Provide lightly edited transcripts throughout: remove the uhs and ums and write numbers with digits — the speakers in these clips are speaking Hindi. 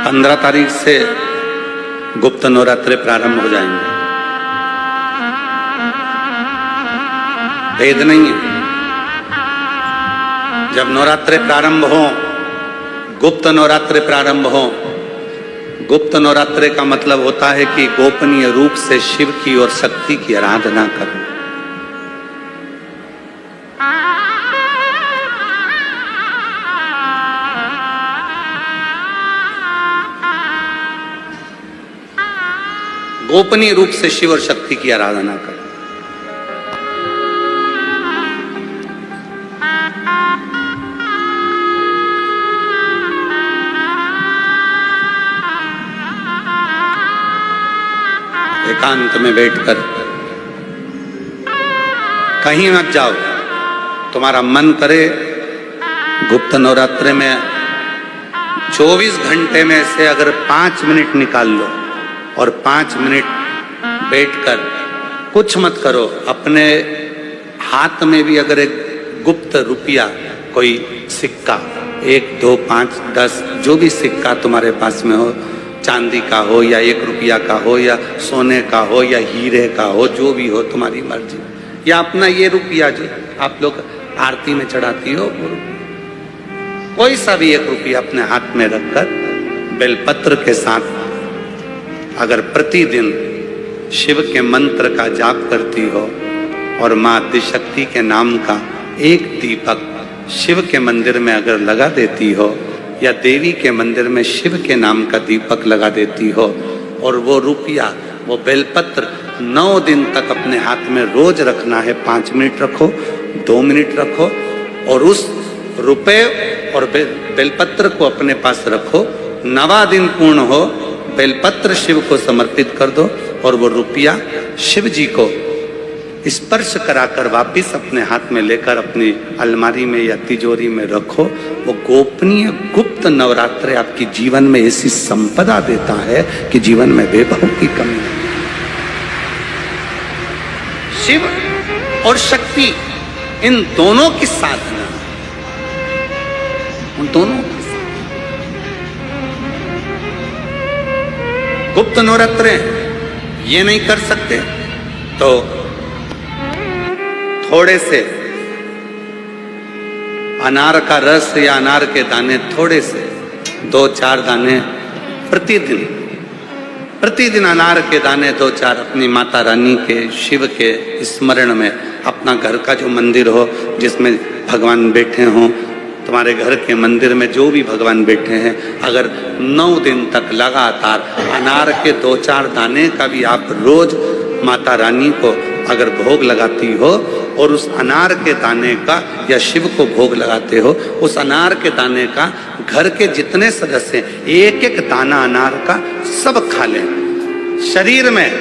15 तारीख से गुप्त नवरात्रे प्रारंभ हो जाएंगे। भेद नहीं है। जब नवरात्रे प्रारंभ हो, गुप्त नवरात्रे प्रारंभ हो, गुप्त नवरात्रे का मतलब होता है कि गोपनीय रूप से शिव की और शक्ति की आराधना करो। गोपनीय रूप से शिव और शक्ति की आराधना करो। एकांत में बैठकर कहीं मत जाओ। तुम्हारा मन करे गुप्त नवरात्रे में 24 घंटे में से अगर 5 मिनट निकाल लो और 5 मिनट बैठकर कुछ मत करो। अपने हाथ में भी अगर एक गुप्त रुपया, कोई सिक्का, 1, 2, 5, 10 जो भी सिक्का तुम्हारे पास में हो, चांदी का हो या 1 रुपया का हो या सोने का हो या हीरे का हो, जो भी हो तुम्हारी मर्जी, या अपना ये रुपया जो आप लोग आरती में चढ़ाती हो, कोई सा भी 1 रुपया अपने हाथ में रखकर बेलपत्र के साथ अगर प्रतिदिन शिव के मंत्र का जाप करती हो और मां आदिशक्ति के नाम का एक दीपक शिव के मंदिर में अगर लगा देती हो या देवी के मंदिर में शिव के नाम का दीपक लगा देती हो और वो रुपया, वो बेलपत्र 9 दिन तक अपने हाथ में रोज रखना है। 5 मिनट रखो, 2 मिनट रखो और उस रुपए और बेलपत्र को अपने पास रखो। 9वां दिन पूर्ण हो, बेलपत्र शिव को समर्पित कर दो और वो रुपया शिव जी को स्पर्श कराकर वापिस अपने हाथ में लेकर अपनी अलमारी में या तिजोरी में रखो। वो गोपनीय गुप्त नवरात्रे आपकी जीवन में ऐसी संपदा देता है कि जीवन में वैभव की कमी नहीं। शिव और शक्ति, इन दोनों की साधना, उन दोनों की गुप्त नवरात्रे ये नहीं कर सकते तो थोड़े से अनार का रस या अनार के दाने, थोड़े से 2-4 दाने प्रतिदिन अनार के दाने 2-4 अपनी माता रानी के, शिव के स्मरण में, अपना घर का जो मंदिर हो जिसमें भगवान बैठे हों, तुम्हारे घर के मंदिर में जो भी भगवान बैठे हैं, अगर 9 दिन तक लगातार अनार के 2-4 दाने का भी आप रोज माता रानी को अगर भोग लगाती हो और उस अनार के दाने का या शिव को भोग लगाते हो, उस अनार के दाने का घर के जितने सदस्य 1-1 दाना अनार का सब खा लें। शरीर में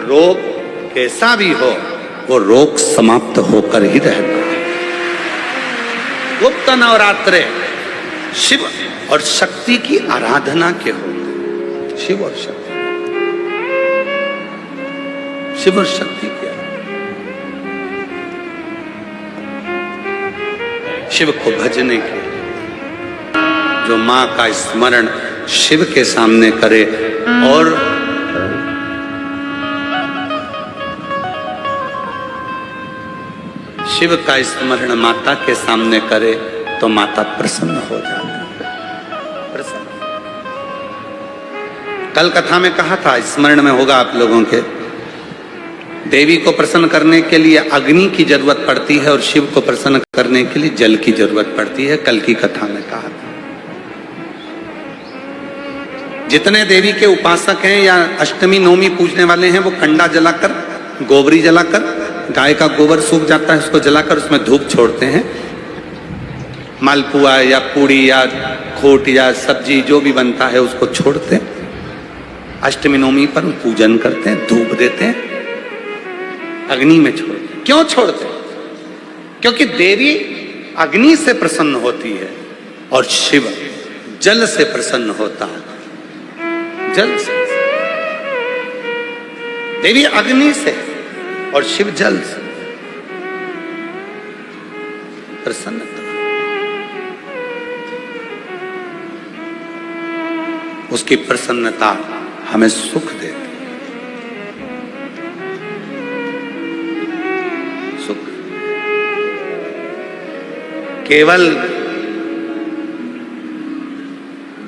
रोग कैसा भी हो वो रोग समाप्त होकर ही रहता है। गुप्त नवरात्रे शिव और शक्ति की आराधना के होते। शिव और शक्ति, शिव और शक्ति की शिव को भजने के, जो मां का स्मरण शिव के सामने करे और शिव का स्मरण माता के सामने करे तो माता प्रसन्न हो जाती है। प्रसन्न। कल कथा में कहा था, स्मरण में होगा आप लोगों के, देवी को प्रसन्न करने के लिए अग्नि की जरूरत पड़ती है और शिव को प्रसन्न करने के लिए जल की जरूरत पड़ती है। कल की कथा में कहा था। जितने देवी के उपासक हैं या अष्टमी नवमी पूजने वाले हैं, वो कंडा जलाकर, गोबरी जलाकर, गाय का गोबर सूख जाता है उसको जलाकर उसमें धूप छोड़ते हैं। मालपुआ या पूड़ी या खोट या सब्जी जो भी बनता है उसको छोड़ते हैं। अष्टमी नवमी पर पूजन करते हैं, धूप देते हैं, अग्नि में छोड़ते। क्यों छोड़ते? क्योंकि देवी अग्नि से प्रसन्न होती है और शिव जल से प्रसन्न होता है। जल से, देवी अग्नि से और शिव जल से प्रसन्न। उसकी प्रसन्नता हमें सुख देती। सुख केवल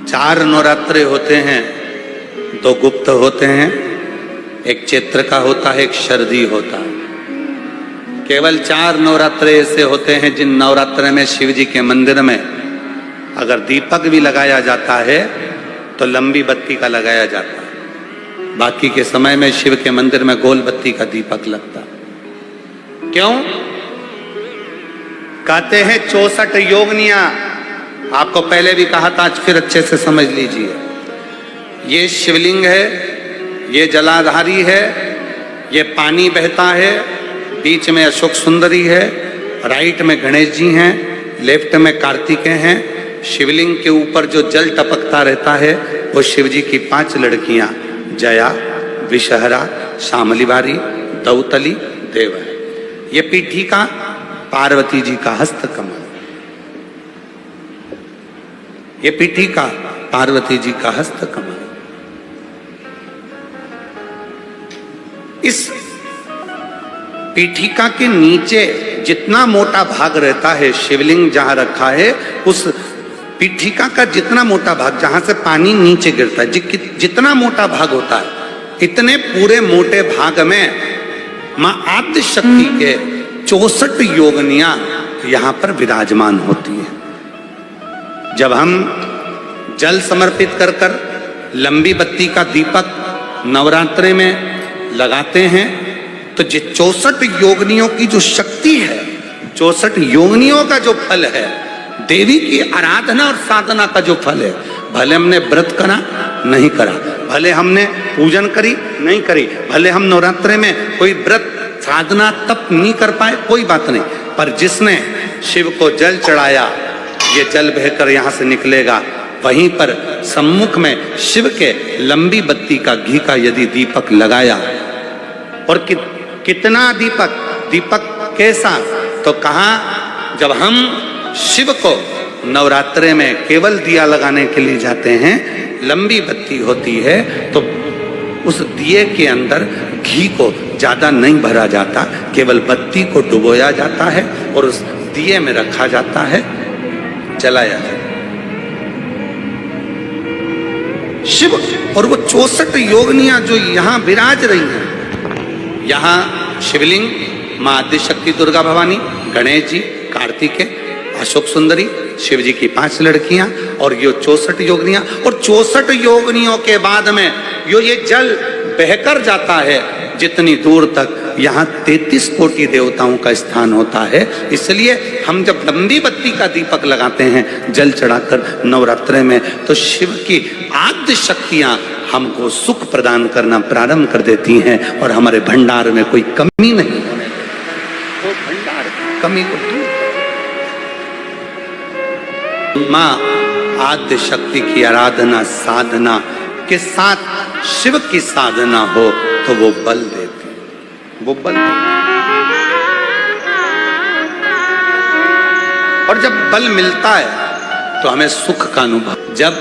4 नवरात्रे होते हैं, 2 गुप्त होते हैं, एक चैत्र का होता है, एक शरदी होता है। केवल 4 नवरात्रे ऐसे होते हैं जिन नवरात्रे में शिव जी के मंदिर में अगर दीपक भी लगाया जाता है तो लंबी बत्ती का लगाया जाता है। बाकी के समय में शिव के मंदिर में गोल बत्ती का दीपक लगता है। क्यों? कहते हैं 64 योगनियां। आपको पहले भी कहा था, आज फिर अच्छे से समझ लीजिए। ये शिवलिंग है, ये जलाधारी है, ये पानी बहता है, बीच में अशोक सुंदरी है, राइट में गणेश जी हैं, लेफ्ट में कार्तिकेय हैं। शिवलिंग के ऊपर जो जल टपकता रहता है वो शिव जी की 5 लड़कियां जया, विषहरा, शामलीवारी, दौतली, देव है। ये पीठिका पार्वती जी का हस्तकमल, ये पीठिका पार्वती जी का हस्तकमल। इस पीठिका के नीचे जितना मोटा भाग रहता है, शिवलिंग जहां रखा है उस पीठिका का जितना मोटा भाग, जहां से पानी नीचे गिरता है, जितना मोटा भाग होता है, इतने पूरे मोटे भाग में मां आद्य शक्ति के 64 योगनियां यहां पर विराजमान होती है। जब हम जल समर्पित कर कर लंबी बत्ती का दीपक नवरात्रे में लगाते हैं तो ये 64 योगनियों की जो शक्ति है, 64 योगनियों का जो फल है, देवी की आराधना और साधना का जो फल है, भले हमने व्रत करा नहीं करा, भले हमने पूजन करी नहीं करी, भले हम नवरात्रे में कोई व्रत साधना तप नहीं कर पाए, कोई बात नहीं, पर जिसने शिव को जल चढ़ाया, ये जल बहकर यहां से निकलेगा। वहीं पर सम्मुख में शिव के लंबी बत्ती का घी का यदि दीपक लगाया, और कितना दीपक, दीपक कैसा, तो कहा जब हम शिव को नवरात्रे में केवल दिया लगाने के लिए जाते हैं, लंबी बत्ती होती है तो उस दिए के अंदर घी को ज्यादा नहीं भरा जाता, केवल बत्ती को डुबोया जाता है और उस दिए में रखा जाता है, जलाया जाता है। शिव और वो 64 योगनियां जो यहां विराज रही हैं, यहां शिवलिंग, मां आदिशक्ति दुर्गा भवानी, गणेश जी, कार्तिकेय, अशोक सुंदरी, शिव जी की 5 लड़कियां और ये 64 योगनियां। और 64 योगनियों के बाद में ये जल बहकर जाता है जितनी दूर तक, यहाँ 33 कोटि देवताओं का स्थान होता है। इसलिए हम जब लंबी बत्ती का दीपक लगाते हैं जल चढ़ाकर नवरात्रे में, तो शिव की आद्य शक्तियां हमको सुख प्रदान करना प्रारंभ कर देती हैं और हमारे भंडार में कोई कमी नहीं, वो भंडार कमी को दूर। मां आद्य शक्ति की आराधना साधना के साथ शिव की साधना हो तो वो बल देती, वो बल देती। और जब बल मिलता है तो हमें सुख का अनुभव। जब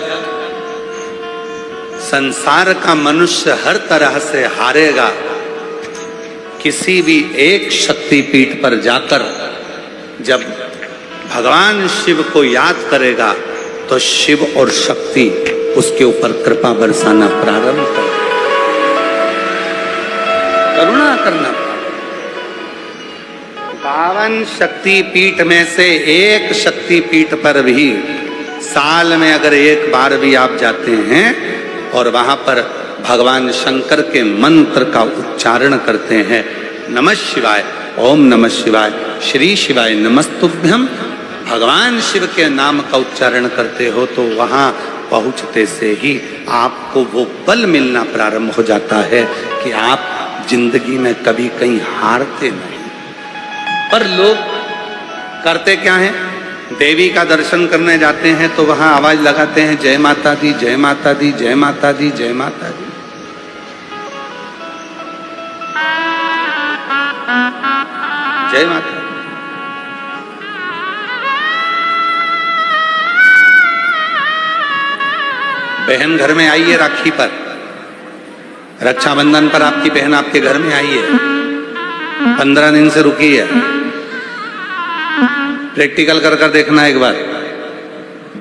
संसार का मनुष्य हर तरह से हारेगा, किसी भी एक शक्तिपीठ पर जाकर जब भगवान शिव को याद करेगा तो शिव और शक्ति उसके ऊपर कृपा बरसाना प्रारंभ कर, करुणा करना। 52 शक्तिपीठ में से एक शक्तिपीठ पर भी साल में अगर एक बार भी आप जाते हैं और वहां पर भगवान शंकर के मंत्र का उच्चारण करते हैं, नमः शिवाय, ओम नमः शिवाय, श्री शिवाय नमस्तुभ्यम, भगवान शिव के नाम का उच्चारण करते हो तो वहां पहुंचते से ही आपको वो बल मिलना प्रारंभ हो जाता है कि आप जिंदगी में कभी कहीं हारते नहीं। पर लोग करते क्या हैं, देवी का दर्शन करने जाते हैं तो वहां आवाज लगाते हैं जय माता दी, जय माता दी, जय माता दी, जय माता दी। जय माता। बहन घर में आई है राखी पर, रक्षाबंधन पर आपकी बहन आपके घर में आई है, 15 दिन से रुकी है। प्रैक्टिकल कर कर देखना एक बार,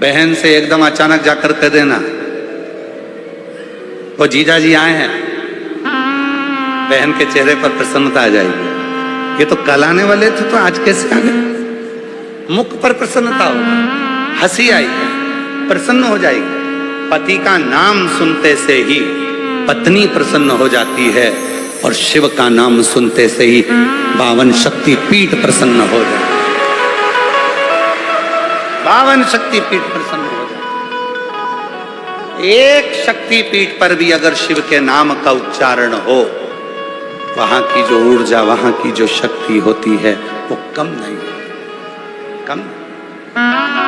बहन से एकदम अचानक जाकर कह देना वो जीजा जी आए हैं, बहन के चेहरे पर प्रसन्नता आ जाएगी। ये तो कल आने वाले थे तो आज कैसे आ गए? मुख पर प्रसन्नता होगी, हंसी आएगी, प्रसन्न हो जाएगी। पति का नाम सुनते से ही पत्नी प्रसन्न हो जाती है और शिव का नाम सुनते से ही 52 शक्ति पीठ प्रसन्न हो जाती है। 52 शक्ति पीठ प्रसन्न हो जाती है। एक शक्ति पीठ पर भी अगर शिव के नाम का उच्चारण हो, वहां की जो ऊर्जा, वहां की जो शक्ति होती है वो कम नहीं, कम नहीं।